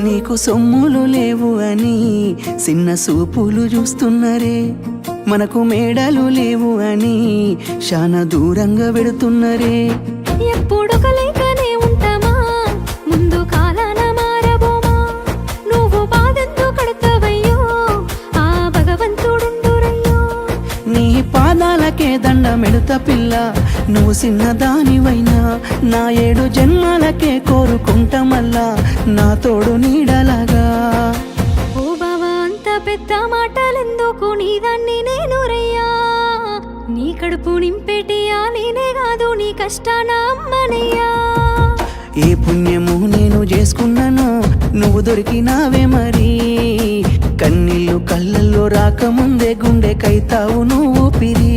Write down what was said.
నీకు సొమ్ములు లేవు అని చిన్న సూపులు చూస్తున్నరే, మనకు మేడలు లేవు అని శానా దూరంగా వెడుతున్నరే. ఎప్పుడు కలైకనే ఉంటామా, ముందు కాలాన మారబోమా. నువ్వు బాధంతో కడతావయ్యో, ఆ భగవంతుడుండురయ్యో. నీ పాదాలకే దండమెడుత పిల్ల, నువ్వు చిన్నదానివైనా నా 7 జన్మాలకే కోరుకుంటా మల్లా నా తోడు నీడలాగా. ఓ బావా అంత పెద్ద మాటలెందుకు, నీదాన్ని నేను రయ్యా. నీ కడుపు నింపేటియా నేనే కాదు, నీ కష్టాన అమ్మనయ్యా. ఏ పుణ్యము నేను చేసుకున్నానో నువ్వు దొరికినావే మరి. కన్నీళ్ళు కళ్ళల్లో రాకముందే గుండె కైతావు నువ్వు పిరి.